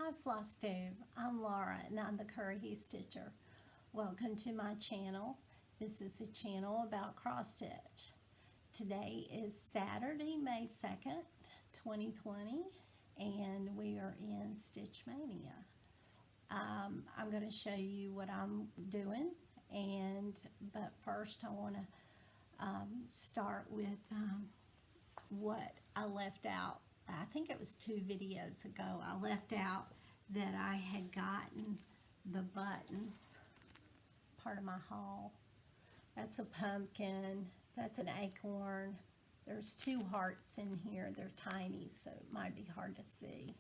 Hi Flosstube, I'm Laura and I'm the Curry Stitcher. Welcome to my channel. This is a channel about cross stitch. Today is Saturday, May 2nd, 2020, and we are in StitchMaynia. I'm going to show you what I'm doing, but first I want to start with what I left out. I think it was 2 videos ago. I left out that I had gotten the buttons, part of my haul. That's a pumpkin, that's an acorn. There's 2 hearts in here. They're tiny, so it might be hard to see.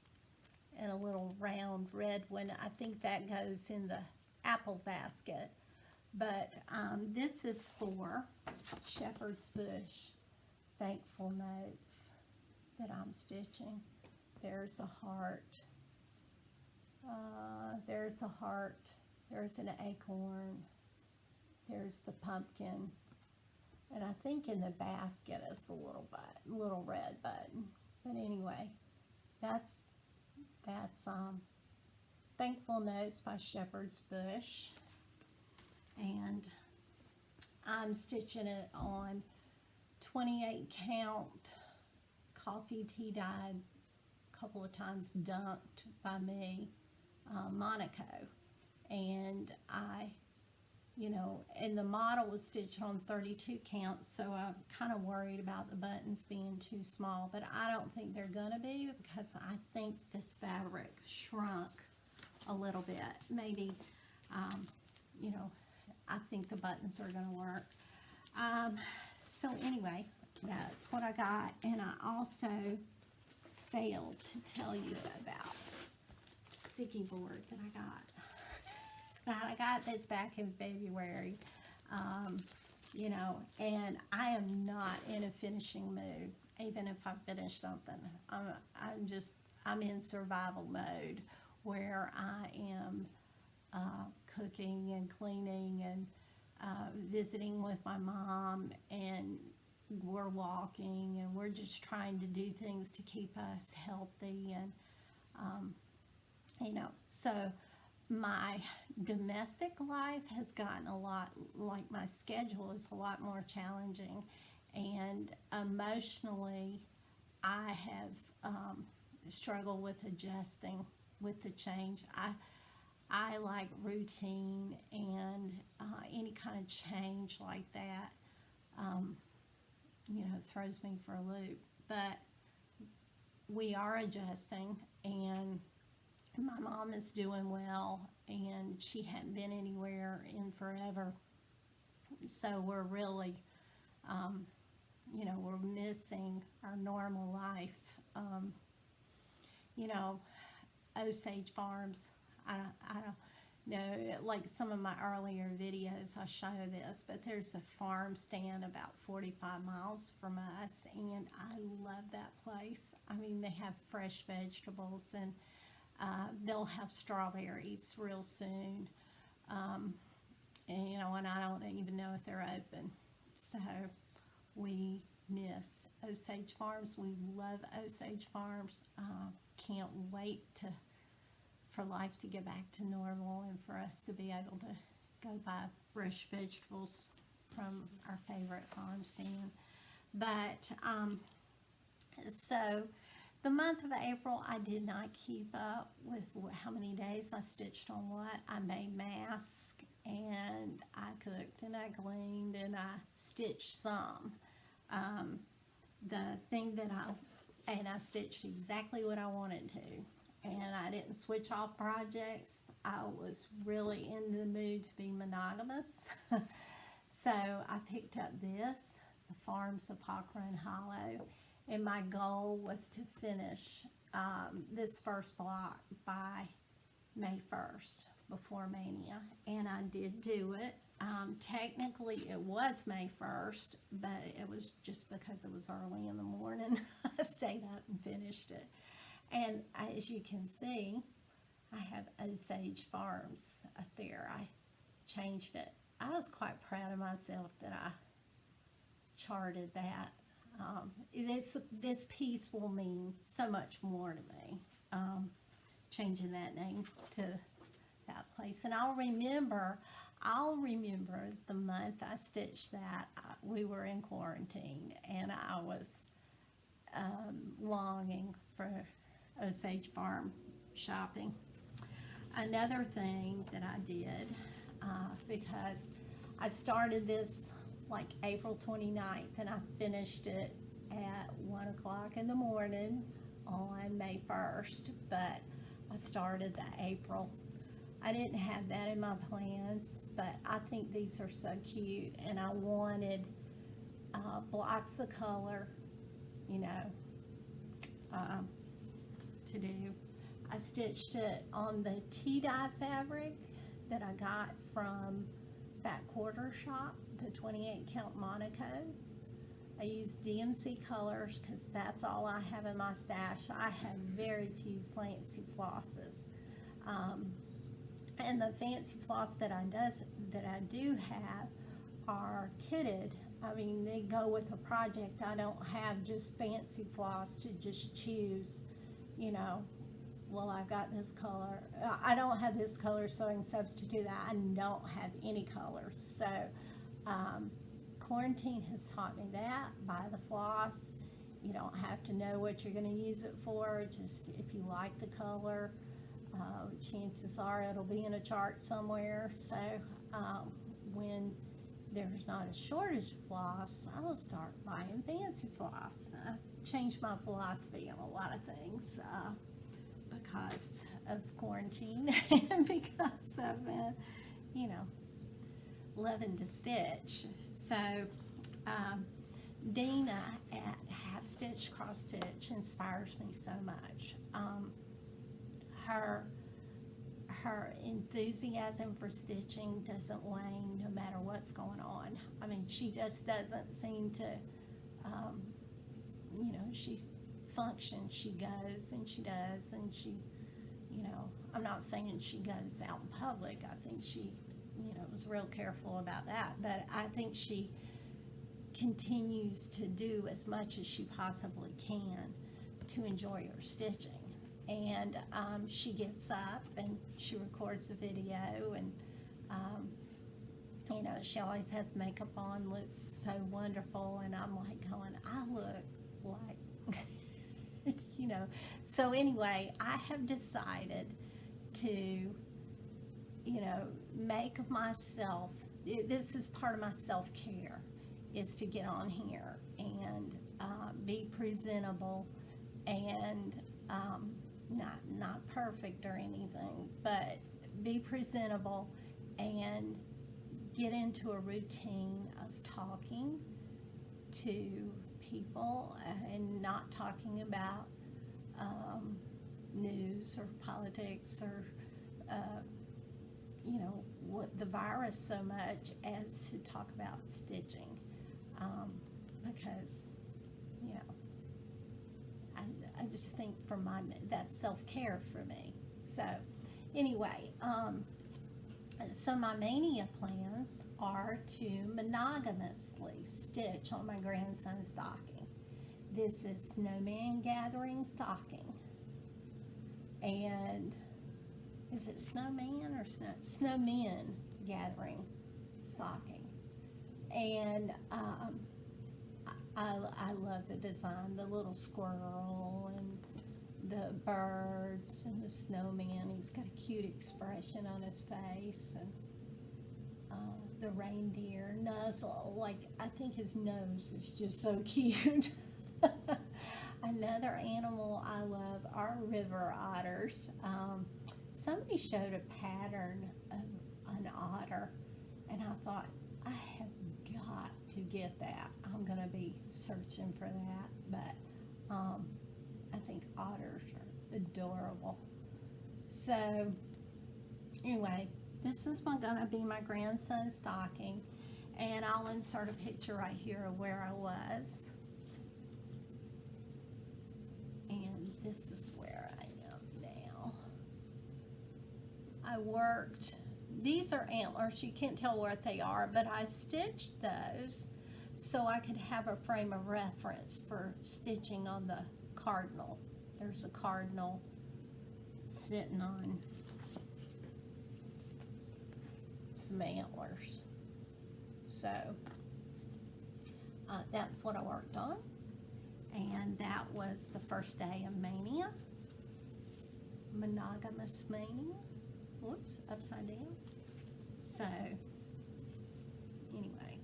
And a little round red one. I think that goes in the apple basket. But this is for Shepherd's Bush thankful notes that I'm stitching. There's a heart. There's a heart. There's an acorn. There's the pumpkin. And I think in the basket is the little red button. But anyway, that's Thankful Notes by Shepherd's Bush. And I'm stitching it on 28 count coffee tea dyed, a couple of times dunked by me, Monaco. And and the model was stitched on 32 counts, so I'm kind of worried about the buttons being too small, but I don't think they're gonna be, because I think this fabric shrunk a little bit. Maybe, I think the buttons are gonna work. So anyway, that's what I got, and I also failed to tell you about the sticky board that I got. Now, I got this back in February, and I am not in a finishing mood, even if I finish something. I'm in survival mode, where I am cooking and cleaning and visiting with my mom, and we're walking, and we're just trying to do things to keep us healthy, and so my domestic life has gotten a lot, like my schedule is a lot more challenging, and emotionally I have struggled with adjusting with the change. I like routine, and any kind of change like that throws me for a loop. But we are adjusting, and my mom is doing well, and she hadn't been anywhere in forever. So we're really, we're missing our normal life. Osage Farms, I don't know, like some of my earlier videos I show this, but there's a farm stand about 45 miles from us, and I love that place. I mean, they have fresh vegetables, and they'll have strawberries real soon, and I don't even know if they're open. So we miss Osage Farms. We love Osage Farms. Can't wait for life to get back to normal, and for us to be able to go buy fresh vegetables from our favorite farm stand. But so the month of April, I did not keep up with how many days I stitched on what. I made masks, and I cooked, and I cleaned, and I stitched some. The thing that I stitched exactly what I wanted to, and I didn't switch off projects. I was really in the mood to be monogamous. So I picked up this, the Farms of Hawker and Hollow. And my goal was to finish this first block by May 1st, before Mania. And I did do it. Technically, it was May 1st, but it was just because it was early in the morning. I stayed up and finished it. And as you can see, I have Osage Farms up there. I changed it. I was quite proud of myself that I charted that. This piece will mean so much more to me. changing that name to that place. And I'll remember the month I stitched that. We were in quarantine, and I was longing for Osage Farm shopping. Another thing that I did, because I started this like April 29th, and I finished it at 1 o'clock in the morning on May 1st, but I started the April. I didn't have that in my plans, but I think these are so cute, and I wanted blocks of color, you know, to do. I stitched it on the tea-dye fabric that I got from Fat Quarter Shop, the 28 count Monaco. I used DMC colors because that's all I have in my stash. I have very few fancy flosses. And the fancy floss that I do have are kitted. I mean, they go with a project. I don't have just fancy floss to just choose, you know, well, I've got this color. I don't have this color, so I can substitute that. I don't have any colors. So quarantine has taught me that. Buy the floss. You don't have to know what you're going to use it for. Just if you like the color, chances are it'll be in a chart somewhere. So when there's not a shortage of floss, I will start buying fancy floss. I've changed my philosophy on a lot of things because of quarantine and because of, you know, loving to stitch. So Dina at Half Stitch Cross Stitch inspires me so much. Her enthusiasm for stitching doesn't wane no matter what's going on. I mean, she just doesn't seem to, you know, she functions. She goes and she does, and she, you know, I'm not saying she goes out in public. I think she, you know, was real careful about that. But I think she continues to do as much as she possibly can to enjoy her stitching. And she gets up and she records a video, and you know, she always has makeup on, looks so wonderful, and I'm like going, I look like you know. So anyway, I have decided to, you know, make myself, this is part of my self-care, is to get on here and be presentable and not perfect or anything, but be presentable and get into a routine of talking to people and not talking about news or politics or you know, what the virus so much as to talk about stitching, because, you know, I just think for that's self-care for me. So anyway, so my mania plans are to monogamously stitch on my grandson's stocking. This is Snowmen Gathering stocking. And is it Snowman or Snowmen Gathering stocking. And I love the design, the little squirrel and the birds and the snowman. He's got a cute expression on his face, and the reindeer nuzzle. Like, I think his nose is just so cute. Another animal I love are river otters. Somebody showed a pattern of an otter, and I thought, I have got to get that. I'm going to be searching for that, but I think otters are adorable. So anyway, this is going to be my grandson's stocking, and I'll insert a picture right here of where I was. And this is where I am now. I worked, these are antlers, you can't tell what they are, but I stitched those so I could have a frame of reference for stitching on the cardinal. There's a cardinal sitting on some antlers. So that's what I worked on, and that was the first day of Mania, MonogaMaynia. Whoops, upside down. So anyway,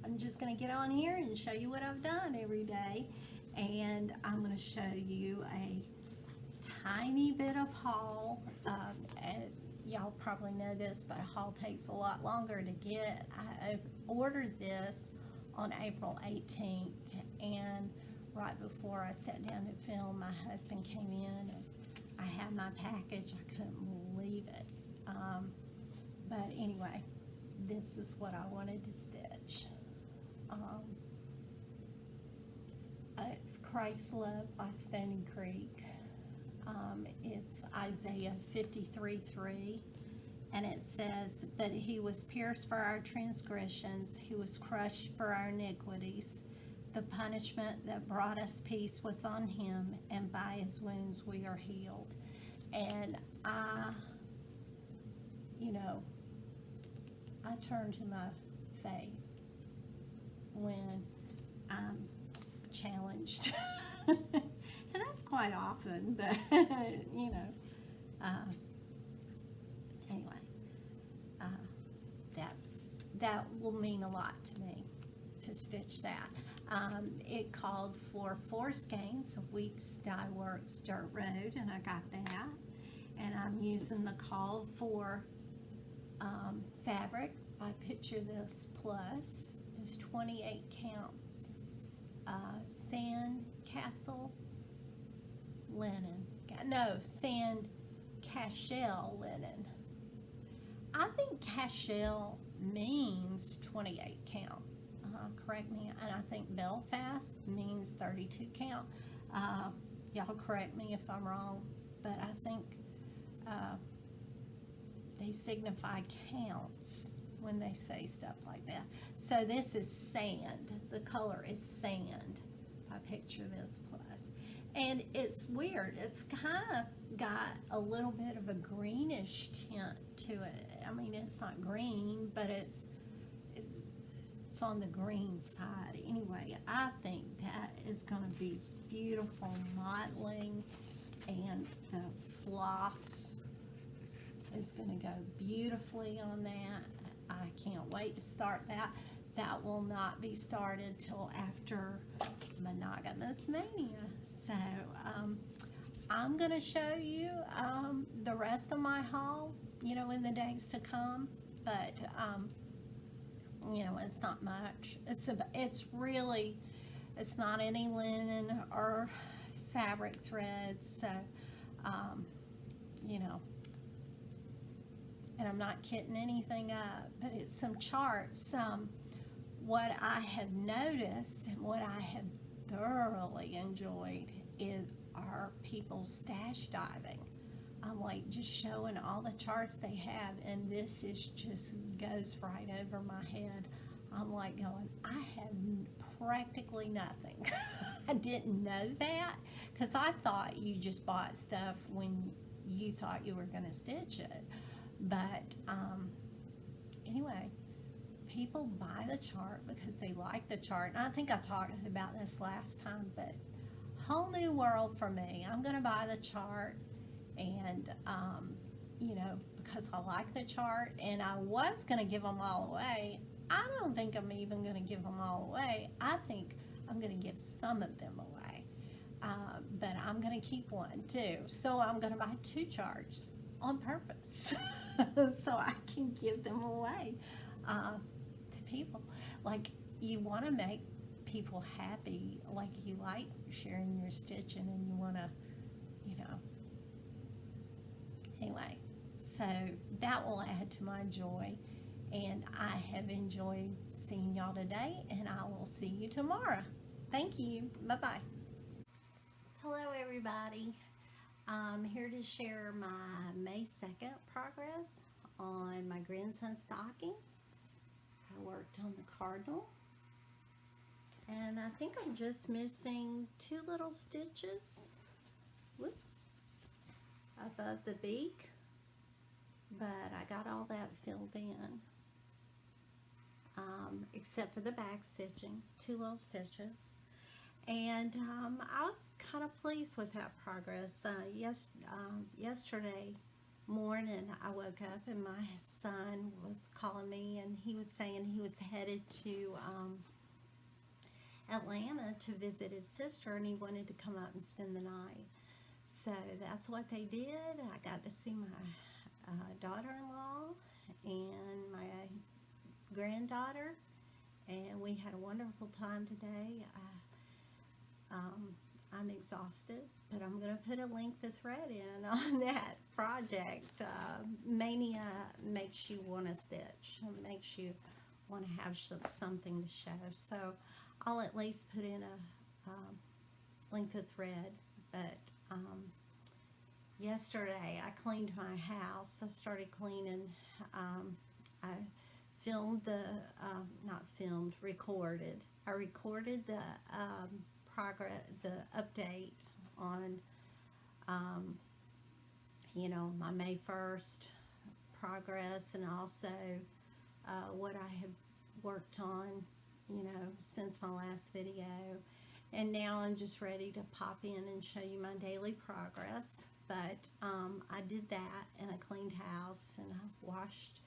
I'm just going to get on here and show you what I've done every day, and I'm going to show you a tiny bit of haul. Y'all probably know this, but a haul takes a lot longer to get. I ordered this on April 18th, and right before I sat down to film, my husband came in and I had my package. I couldn't believe it. But anyway, this is what I wanted to stitch. It's Christ's Love by Stony Creek. It's Isaiah 53:3, and it says, "But he was pierced for our transgressions, he was crushed for our iniquities. The punishment that brought us peace was on him, and by his wounds we are healed." And I turn to my faith when I'm challenged. And that's quite often, but anyway, that will mean a lot to me to stitch that. It called for 4 skeins of Weeks Dye Works Dirt Road, and I got that. And I'm using the call for fabric by Picture This Plus. It's 28 counts sand castle linen. No, sand cashel linen. I think cashel means 28 count. Correct me. And I think Belfast means 32 count. Y'all correct me if I'm wrong, but I think they signify counts when they say stuff like that. So this is sand. The color is sand. I Picture This Plus. And it's weird. It's kind of got a little bit of a greenish tint to it. I mean, it's not green, but it's on the green side. Anyway, I think that is going to be beautiful modeling, and the floss is going to go beautifully on that. I can't wait to start that. That will not be started till after MonogaMaynia. So I'm going to show you the rest of my haul, in the days to come. But it's not much. It's not any linen or fabric threads. So and I'm not kitting anything up, but it's some charts. What I have noticed and what I have thoroughly enjoyed are people stash diving. I'm like just showing all the charts they have, and this is just goes right over my head. I'm like going, I have practically nothing. I didn't know that, because I thought you just bought stuff when you thought you were going to stitch it. But anyway, people buy the chart because they like the chart. And I think I talked about this last time, but whole new world for me. I'm going to buy the chart, and because I like the chart, and I was going to give them all away. I don't think I'm even going to give them all away. I think I'm going to give some of them away, but I'm going to keep one too. So I'm going to buy 2 charts on purpose so I can give them away to people. Like, you want to make people happy, like you like sharing your stitching, and you want to, anyway, so that will add to my joy, and I have enjoyed seeing y'all today, and I will see you tomorrow. Thank you. Bye-bye. Hello, everybody. I'm here to share my May 2nd progress on my grandson's stocking. I worked on the cardinal, and I think I'm just missing 2 little stitches. Whoops. above the beak, but I got all that filled in, except for the back stitching, 2 little stitches. And I was kind of pleased with that progress. Yesterday morning I woke up and my son was calling me, and he was saying he was headed to Atlanta to visit his sister, and he wanted to come up and spend the night. So that's what they did. I got to see my daughter-in-law and my granddaughter, and we had a wonderful time today. I'm exhausted, but I'm going to put a link to thread in on that project. Mania makes you want to stitch. It makes you want to have something to show. So I'll at least put in a link to thread. But yesterday I cleaned my house. I started cleaning. I filmed recorded. I recorded the the update on, you know, my May 1st progress, and also what I have worked on, you know, since my last video. And now I'm just ready to pop in and show you my daily progress. But I did that, and I cleaned house, and I washed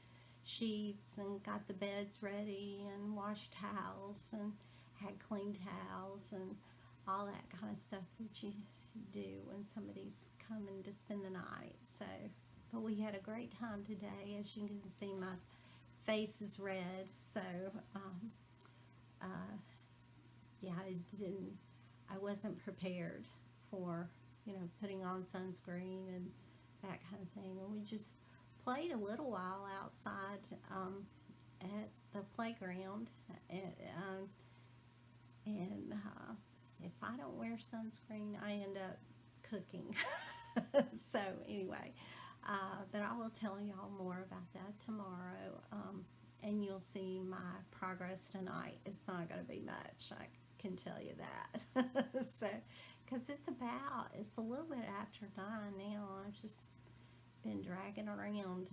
sheets and got the beds ready and washed towels and had clean towels and all that kind of stuff that you do when somebody's coming to spend the night. So, but we had a great time today. As you can see, my face is red. So, yeah, I wasn't prepared for, you know, putting on sunscreen and that kind of thing. And we just played a little while outside at the playground. And if I don't wear sunscreen, I end up cooking. So anyway, but I will tell y'all more about that tomorrow. And you'll see my progress tonight. It's not going to be much, I can tell you that. So, because it's a little bit after 9 now. I've just been dragging around.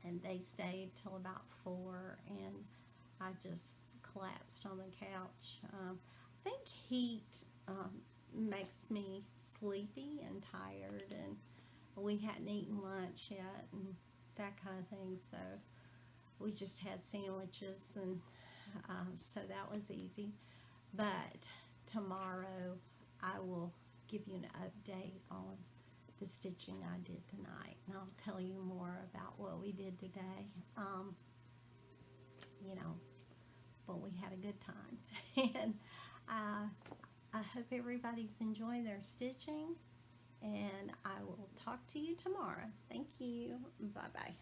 And they stayed till about 4, and I just collapsed on the couch. I think heat makes me sleepy and tired, and we hadn't eaten lunch yet and that kind of thing, so we just had sandwiches, and so that was easy. But tomorrow I will give you an update on the stitching I did tonight, and I'll tell you more about what we did today. You know, but we had a good time. And I hope everybody's enjoying their stitching, and I will talk to you tomorrow. Thank you. Bye-bye.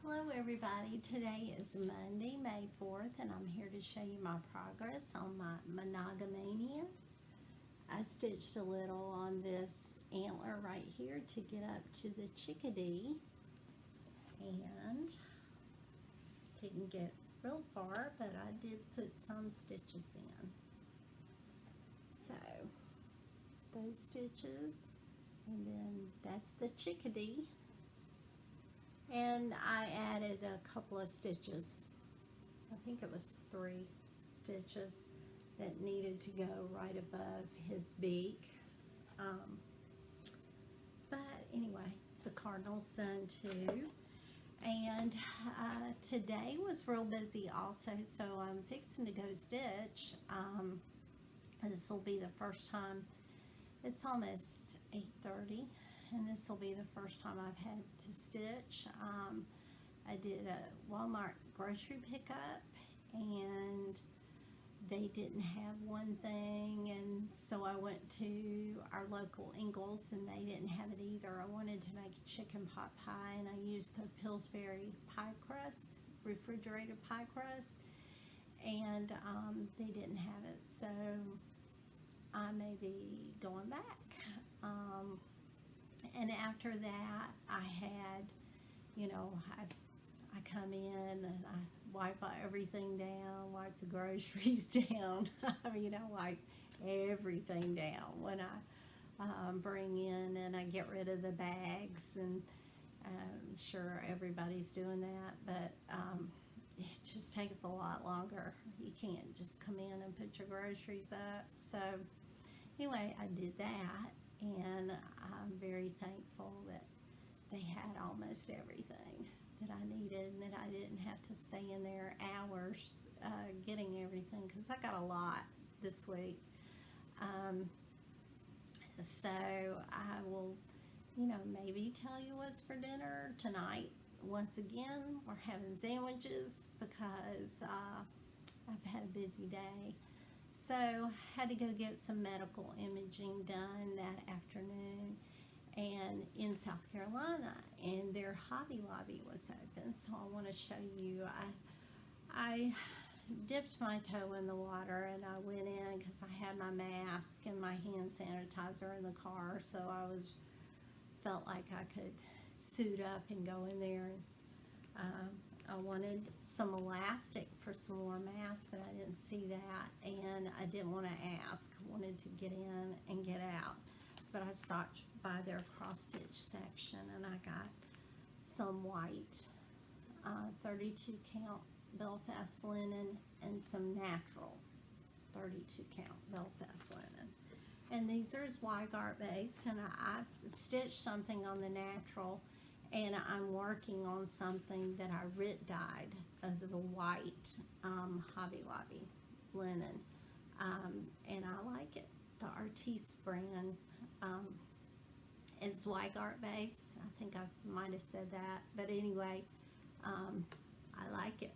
Hello everybody. Today is Monday, May 4th, and I'm here to show you my progress on my MonogaMaynia. I stitched a little on this antler right here to get up to the chickadee, and didn't get real far, but I did put some stitches in. So those stitches, and then that's the chickadee, and I added a couple of stitches. I think it was 3 stitches that needed to go right above his beak. But anyway, the cardinal's done too. And today was real busy also, so I'm fixing to go stitch. This will be the first time. It's almost 8:30, and this will be the first time I've had to stitch. I did a Walmart grocery pickup, and they didn't have one thing, and so I went to our local Ingles, and they didn't have it either. I wanted to make a chicken pot pie, and I used the Pillsbury pie crust, refrigerated pie crust, and they didn't have it, so I may be going back. And after that, I had, you know, I come in and I wipe everything down, wipe the groceries down, you know, wipe everything down when I bring in, and I get rid of the bags, and I'm sure everybody's doing that, but it just takes a lot longer. You can't just come in and put your groceries up. So anyway, I did that, and I'm very thankful that they had almost everything that I needed, and that I didn't have to stay in there hours getting everything, because I got a lot this week. So I will, maybe tell you what's for dinner tonight. Once again, we're having sandwiches because I've had a busy day. So had to go get some medical imaging done that afternoon, and in South Carolina, and their Hobby Lobby was open. So I want to show you. I dipped my toe in the water, and I went in because I had my mask and my hand sanitizer in the car, so felt like I could suit up and go in there. And I wanted some elastic for some more masks, but I didn't see that, and I didn't want to ask. I wanted to get in and get out, but I stopped by their cross stitch section, and I got some white 32 count Belfast linen and some natural 32 count Belfast linen. And these are Zweigart based, and I've stitched something on the natural, and I'm working on something that I dyed of the white Hobby Lobby linen, and I like it. The Artiste brand is Zweigart based. I think I might have said that, but anyway, I like it.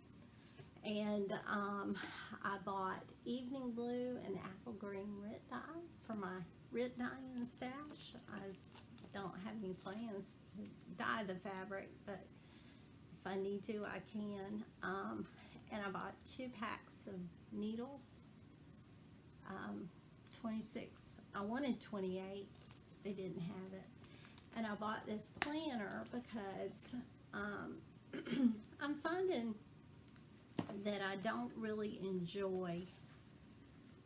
And I bought evening blue and apple green Rit dye for my Rit dyeing stash. I don't have any plans to dye the fabric, but if I need to, I can. And I bought 2 packs of needles, 26. I wanted 28. They didn't have it. And I bought this planner because I'm finding that I don't really enjoy,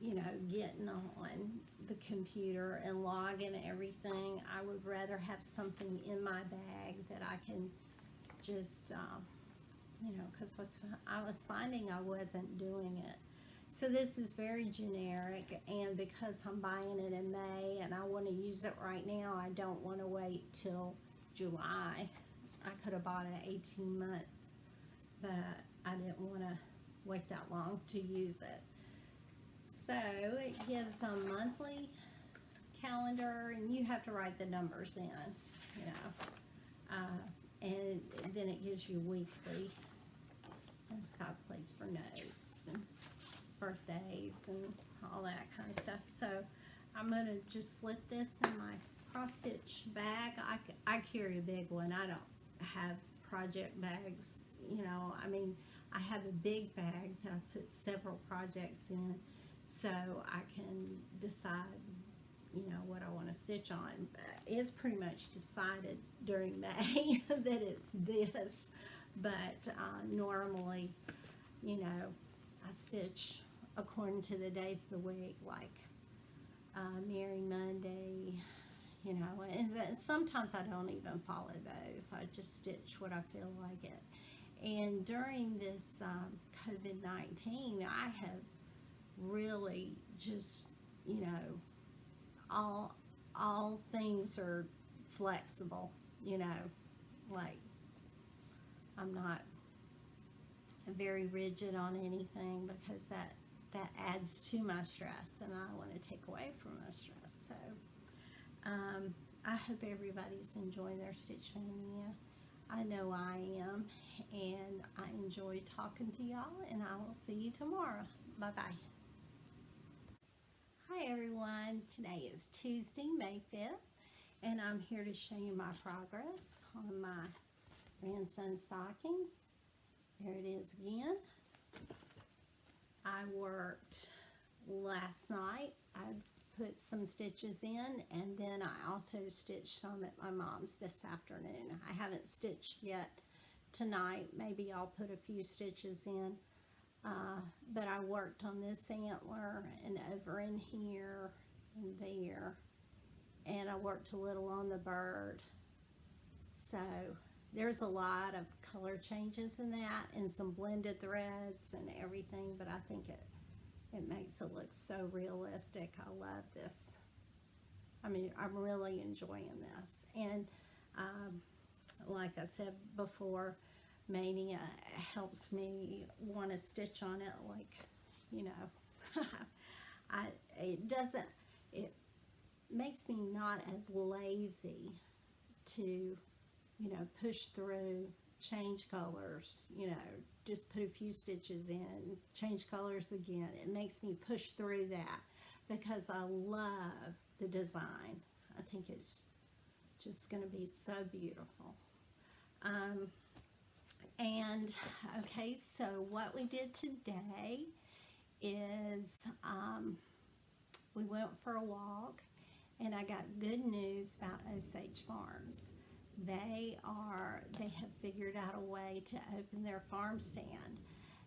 getting on the computer and logging everything. I would rather have something in my bag that I can just, because I was finding I wasn't doing it. So this is very generic, and because I'm buying it in May and I want to use it right now, I don't want to wait till July. I could have bought an 18-month, but I didn't want to wait that long to use it. So it gives a monthly calendar, and you have to write the numbers in, and then it gives you weekly. And it's got a place for notes and birthdays and all that kind of stuff. So I'm going to just slip this in my cross stitch bag. I carry a big one. I don't have project bags, I have a big bag that I put several projects in, so I can decide, what I want to stitch on. But it's pretty much decided during May that it's this, but normally, I stitch according to the days of the week, like Merry Monday, and sometimes I don't even follow those. I just stitch what I feel like it. And during this COVID-19, I have really just, all things are flexible, like I'm not very rigid on anything, because that adds to my stress, and I want to take away from my stress. So I hope everybody's enjoying their StitchMaynia. I know I am, and I enjoy talking to y'all, and I will see you tomorrow. Bye-bye. Hi everyone, today is Tuesday, May 5th, and I'm here to show you my progress on my grandson stocking. There it is again. I worked last night. I put some stitches in, and then I also stitched some at my mom's this afternoon. I haven't stitched yet tonight. Maybe I'll put a few stitches in But I worked on this antler and over in here and there, and I worked a little on the bird. So there's a lot of color changes in that and some blended threads and everything, but I think it makes it look so realistic. I love this. I mean, I'm really enjoying this. And like I said before, Mania helps me want to stitch on it, like, you know, it makes me not as lazy to, you know, push through, change colors, you know, just put a few stitches in, change colors again. It makes me push through that because I love the design. I think it's just going to be so beautiful. And okay, so what we did today is we went for a walk, and I got good news about Osage Farms. They have figured out a way to open their farm stand.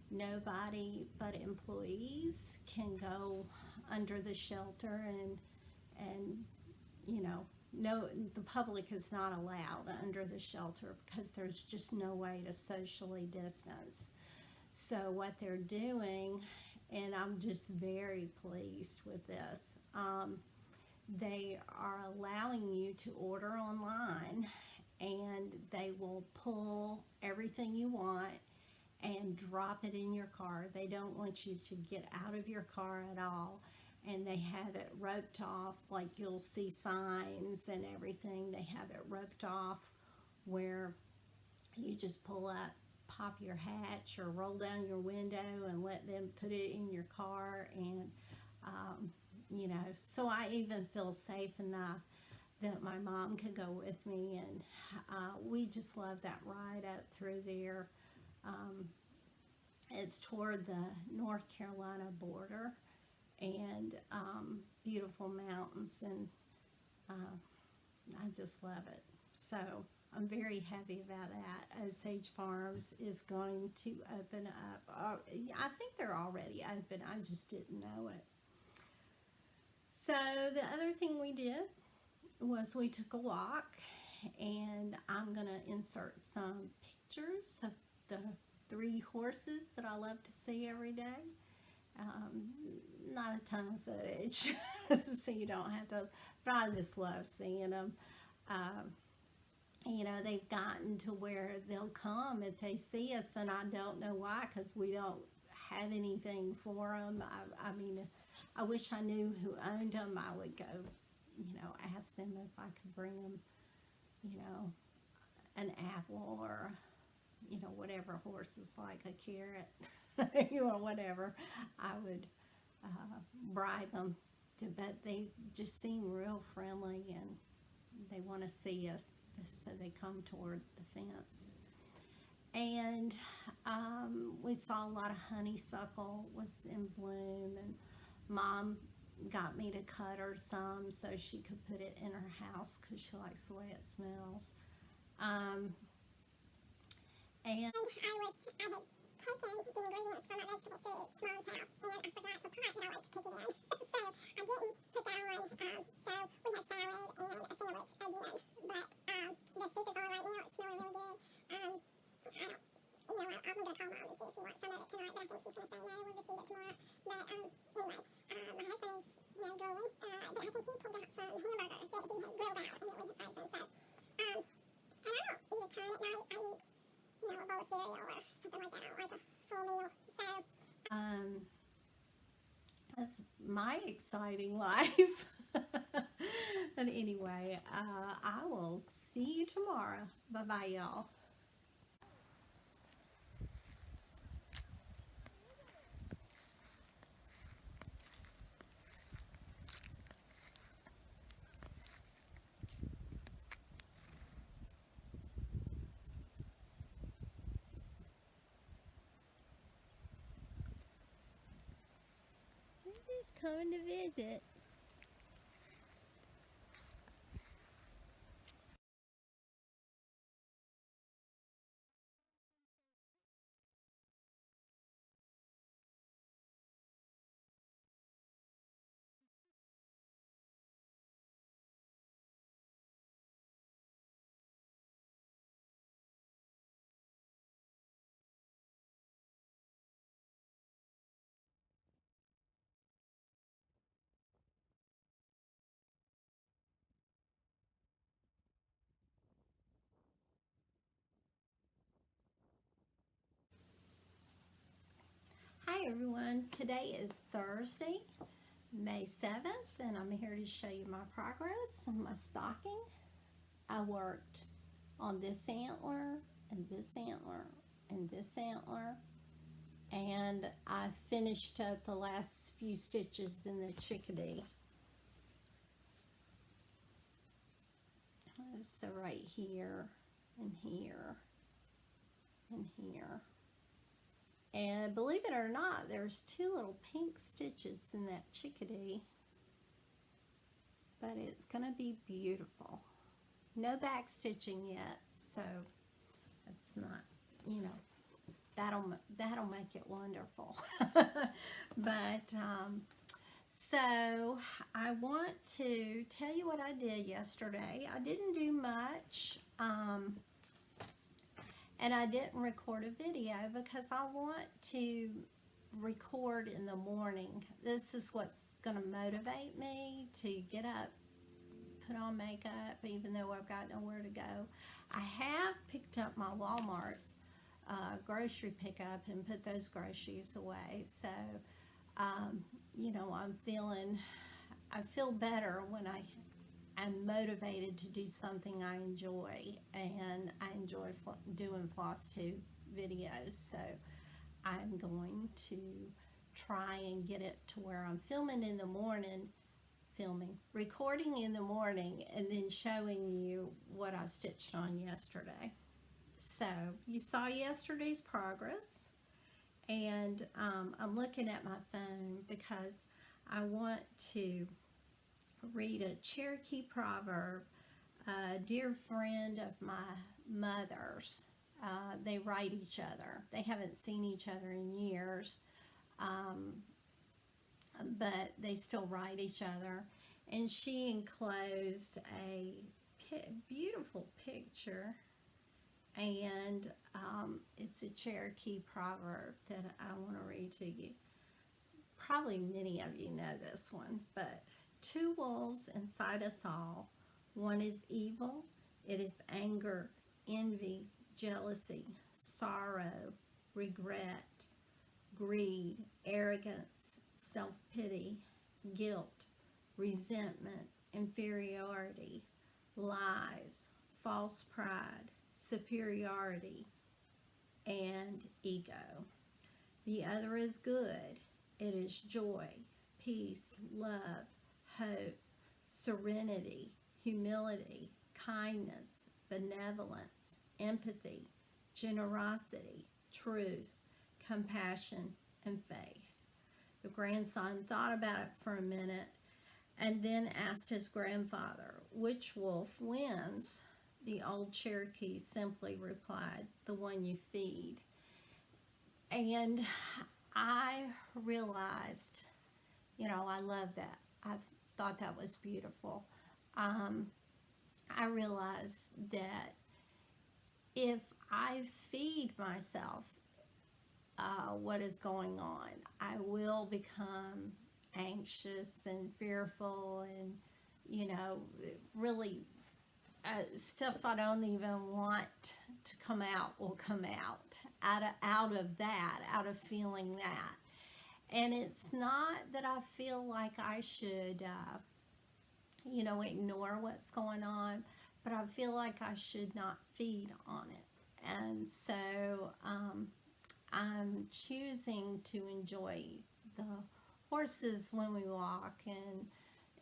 Nobody but employees can go under the shelter, and you know, no, the public is not allowed under the shelter because there's just no way to socially distance. So what they're doing, and I'm just very pleased with this, they are allowing you to order online, and they will pull everything you want and drop it in your car. They don't want you to get out of your car at all. And they have it roped off, like you'll see signs and everything. They have it roped off where you just pull up, pop your hatch or roll down your window and let them put it in your car. And you know, so I even feel safe enough that my mom could go with me, and we just love that ride up through there. It's toward the North Carolina border, and beautiful mountains, and I just love it. So I'm very happy about that. Osage Farms is going to open up. I think they're already open. I just didn't know it. So the other thing we did was we took a walk, and I'm going to insert some pictures of the 3 horses that I love to see every day. Not a ton of footage, so you don't have to, but I just love seeing them. You know, they've gotten to where they'll come if they see us, and I don't know why, because we don't have anything for them. I mean, I wish I knew who owned them. I would go, you know, ask them if I could bring them, you know, an apple or, you know, whatever horses like, a carrot, you know, whatever. I would bribe them to, but they just seem real friendly, and they want to see us, so they come toward the fence. And we saw a lot of honeysuckle was in bloom, and Mom got me to cut her some so she could put it in her house because she likes the way it smells. And I had taken the ingredients from my vegetable soup to Mom's house, and I forgot the pot that I like to cook it in. So I didn't put that on. So we had salad and a sandwich again. But the soup is on right now. It's smelling really good. I'm going to call Mom and see if she wants some of it tonight, but I think she's going to say no. We'll just eat it tomorrow. But anyway, my husband is, you know, drooling. But I think he pulled out some hamburger that he had grilled out and that we had frozen. So, and I don't eat a ton at night. I eat, you know, a bowl of cereal or something like that. I don't like a full meal. So, that's my exciting life. But anyway, I will see you tomorrow. Bye-bye, y'all. I'm just coming to visit. Hi everyone, today is Thursday, May 7th, and I'm here to show you my progress on my stocking. I worked on this antler, and this antler, and this antler, and I finished up the last few stitches in the chickadee. So right here, and here, and here. And believe it or not, there's two little pink stitches in that chickadee. But it's going to be beautiful. No back stitching yet, so it's not, you know, that'll make it wonderful. But, so I want to tell you what I did yesterday. I didn't do much. And I didn't record a video because I want to record in the morning. This is what's going to motivate me to get up, put on makeup, even though I've got nowhere to go. I have picked up my Walmart grocery pickup and put those groceries away. So, you know, I feel better when I'm motivated to do something I enjoy, and I enjoy doing Flosstube videos, so I'm going to try and get it to where I'm filming in the morning, recording in the morning, and then showing you what I stitched on yesterday. So you saw yesterday's progress, and I'm looking at my phone because I want to read a Cherokee proverb. A dear friend of my mother's, they write each other. They haven't seen each other in years, but they still write each other. And she enclosed a beautiful picture, and it's a Cherokee proverb that I want to read to you. Probably many of you know this one, but two wolves inside us all. One is evil. It is anger, envy, jealousy, sorrow, regret, greed, arrogance, self-pity, guilt, resentment, inferiority, lies, false pride, superiority, and ego. The other is good. It is joy, peace, love, hope, serenity, humility, kindness, benevolence, empathy, generosity, truth, compassion, and faith. The grandson thought about it for a minute and then asked his grandfather, which wolf wins? The old Cherokee simply replied, the one you feed. And I realized, you know, I love that. I thought that was beautiful. I realized that if I feed myself what is going on, I will become anxious and fearful, and, you know, really stuff I don't even want to come out will come out of feeling that. And it's not that I feel like I should, you know, ignore what's going on, but I feel like I should not feed on it. And so I'm choosing to enjoy the horses when we walk, and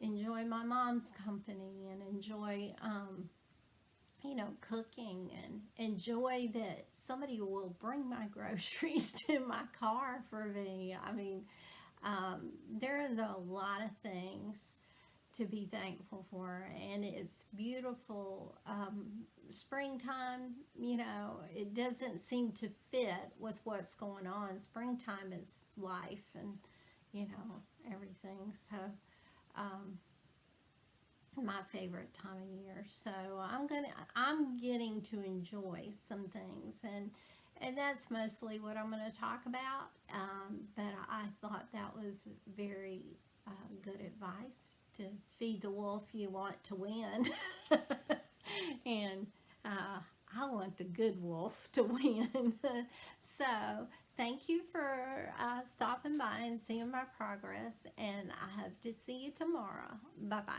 enjoy my mom's company, and enjoy, you know, cooking, and enjoy that somebody will bring my groceries to my car for me. I mean, there is a lot of things to be thankful for, and it's beautiful. Springtime, you know, it doesn't seem to fit with what's going on. Springtime is life, and, you know, everything. So, my favorite time of year. So I'm getting to enjoy some things, and that's mostly what I'm going to talk about. But I thought that was very good advice, to feed the wolf you want to win. And I want the good wolf to win. So thank you for stopping by and seeing my progress, and I hope to see you tomorrow. Bye-bye.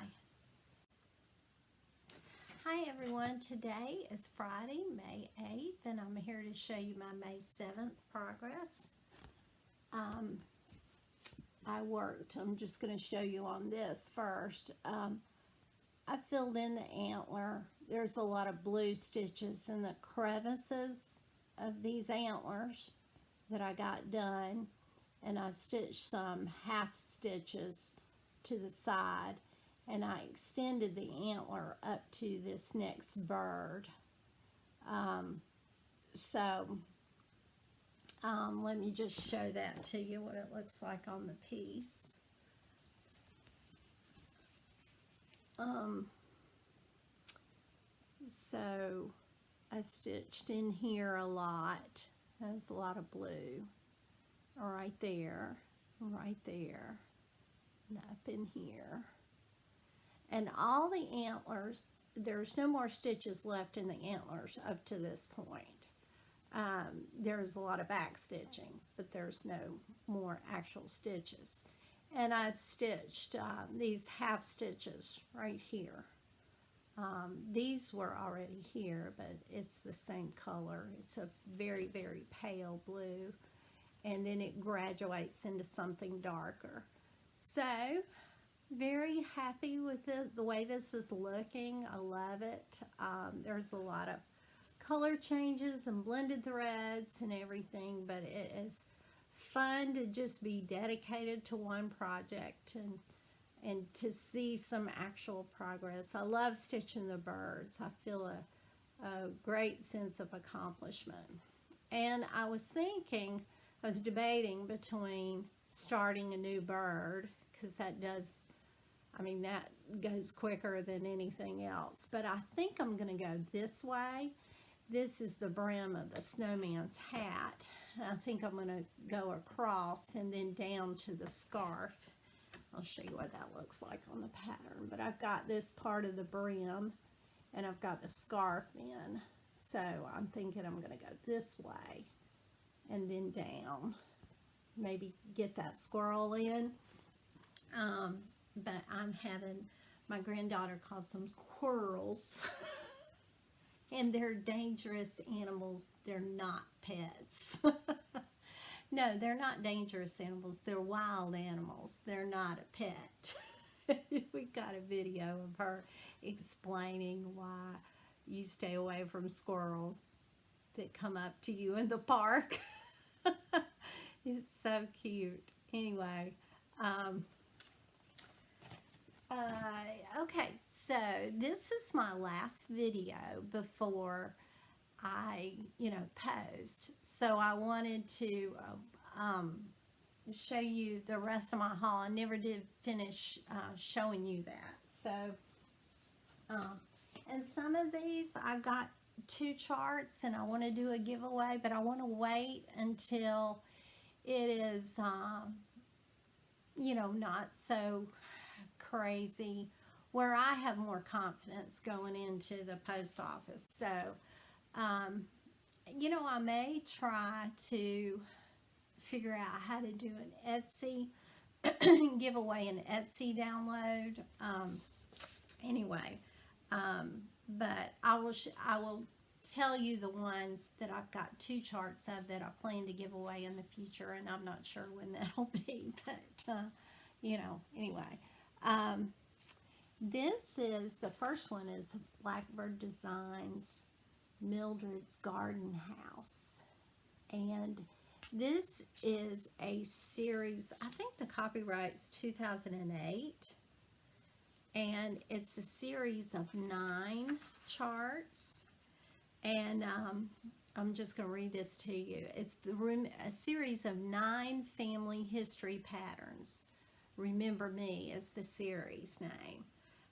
Hi everyone, today is Friday, May 8th, and I'm here to show you my May 7th progress. I'm just going to show you on this first. I filled in the antler. There's a lot of blue stitches in the crevices of these antlers that I got done, and I stitched some half stitches to the side, and I extended the antler up to this next bird. Let me just show that to you, what it looks like on the piece. So I stitched in here a lot. There's a lot of blue right there, and up in here. And all the antlers, there's no more stitches left in the antlers up to this point. There's a lot of back stitching, but there's no more actual stitches. And I stitched these half stitches right here. These were already here, but it's the same color. It's a very, very pale blue, and then it graduates into something darker. So, very happy with the way this is looking. I love it. There's a lot of color changes and blended threads and everything, but it is fun to just be dedicated to one project and to see some actual progress. I love stitching the birds. I feel a great sense of accomplishment. And I was debating between starting a new bird, because that goes quicker than anything else. But I think I'm going to go this way. This is the brim of the snowman's hat. I think I'm going to go across and then down to the scarf. I'll show you what that looks like on the pattern. But I've got this part of the brim, and I've got the scarf in. So I'm thinking I'm going to go this way and then down. Maybe get that squirrel in. But my granddaughter calls them squirrels. And they're dangerous animals. They're not pets. No, they're not dangerous animals. They're wild animals. They're not a pet. We got a video of her explaining why you stay away from squirrels that come up to you in the park. It's so cute. Anyway, okay, so this is my last video before I, post. So I wanted to show you the rest of my haul. I never did finish showing you that. So, and some of these, I got 2 charts, and I want to do a giveaway, but I want to wait until it is, not so crazy, where I have more confidence going into the post office. So, I may try to figure out how to do an Etsy, give away an Etsy download. But I will tell you the ones that I've got 2 charts of that I plan to give away in the future, and I'm not sure when that'll be, but, anyway. This is, the first one is Blackbird Designs Mildred's Garden House, and this is a series, I think the copyright's 2008, and it's a series of 9 charts, and I'm just going to read this to you. It's a series of 9 family history patterns. Remember Me is the series name.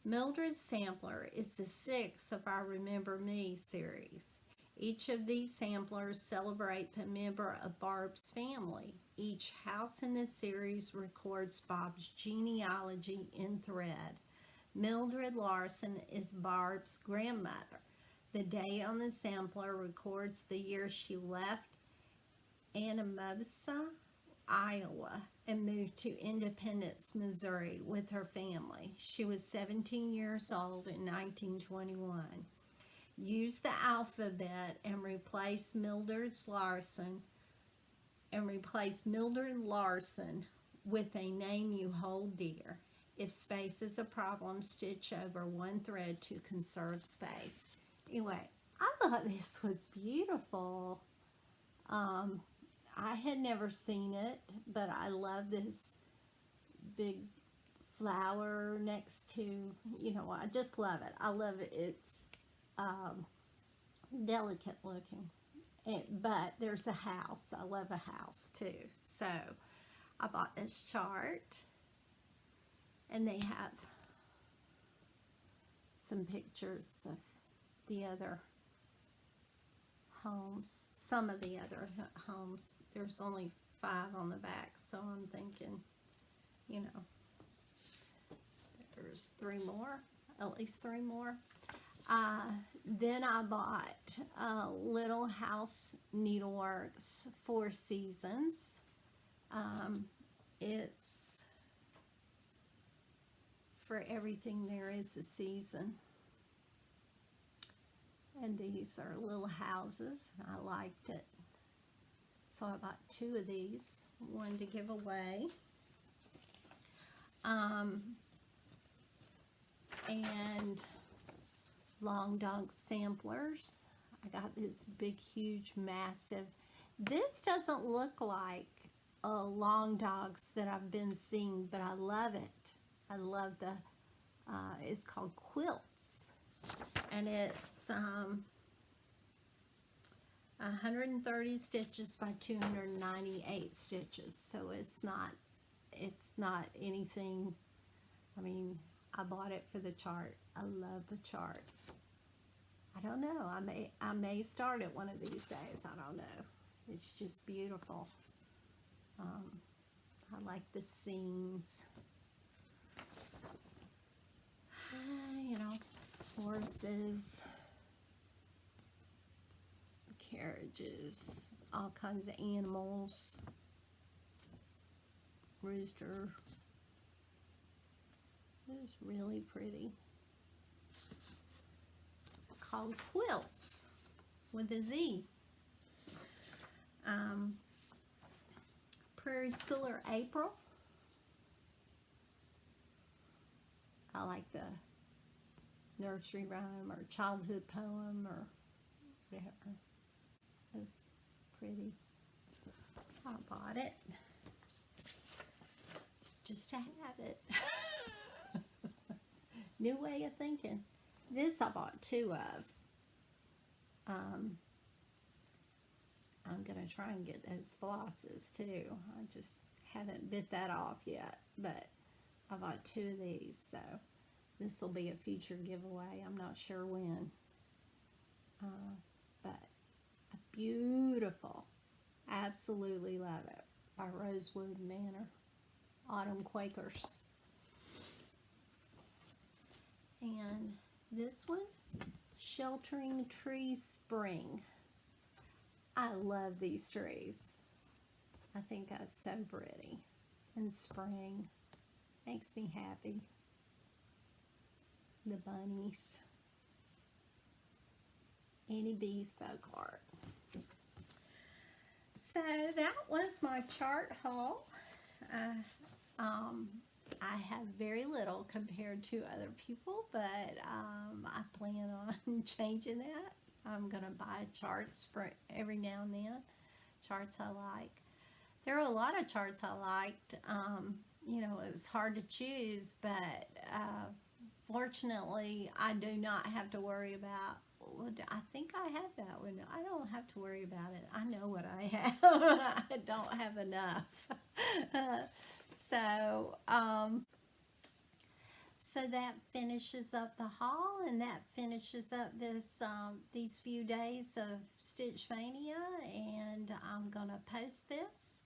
Mildred's Sampler is the 6th of our Remember Me series. Each of these samplers celebrates a member of Barb's family. Each house in this series records Bob's genealogy in thread. Mildred Larson is Barb's grandmother. The date on the sampler records the year she left Anamosa, Iowa, and moved to Independence, Missouri with her family. She was 17 years old in 1921. Use the alphabet and replace Mildred Larson with a name you hold dear. If space is a problem, stitch over one thread to conserve space. Anyway, I thought this was beautiful. I had never seen it, but I love this big flower next to, you know, I just love it. I love it. It's delicate looking. But there's a house. I love a house too. So I bought this chart, and they have some pictures of the other homes, some of the other homes. There's only 5 on the back, so I'm thinking, you know, there's 3 more, at least 3 more. Then I bought Little House Needleworks 4 Seasons. It's for everything there is a season. And these are little houses. I liked it. So I bought 2 of these, one to give away. And long dog samplers. I got this big, huge, massive. This doesn't look like long dogs that I've been seeing, but I love it. I love the, it's called Quilts. And it's 130 stitches by 298 stitches. So it's not anything. I mean, I bought it for the chart. I love the chart. I don't know. I may start it one of these days. I don't know. It's just beautiful. I like the scenes. You know, horses, carriages, all kinds of animals, rooster. It's really pretty. Called Quilts with a Z. Prairie Schooler April. I like the nursery rhyme or childhood poem or whatever. It's pretty. I bought it just to have it. New way of thinking. This I bought 2 of. I'm going to try and get those flosses too. I just haven't bit that off yet, but I bought 2 of these, so this will be a future giveaway. I'm not sure when. But beautiful. Absolutely love it. By Rosewood Manor. Autumn Quakers. And this one, Sheltering Tree Spring. I love these trees. I think that's so pretty. And spring makes me happy. The bunnies. Annie B's folk art. So that was my chart haul. I have very little compared to other people, but I plan on changing that. I'm going to buy charts for every now and then, charts I like. There are a lot of charts I liked. You know, it was hard to choose, but fortunately, I do not have to worry about, I think I have that one. I don't have to worry about it. I know what I have. I don't have enough. So that finishes up the haul, and that finishes up this these few days of StitchMaynia, and I'm gonna post this,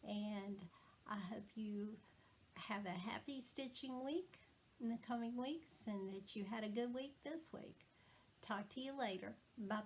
and I hope you have a happy stitching week in the coming weeks, and that you had a good week this week. Talk to you later. Bye-bye.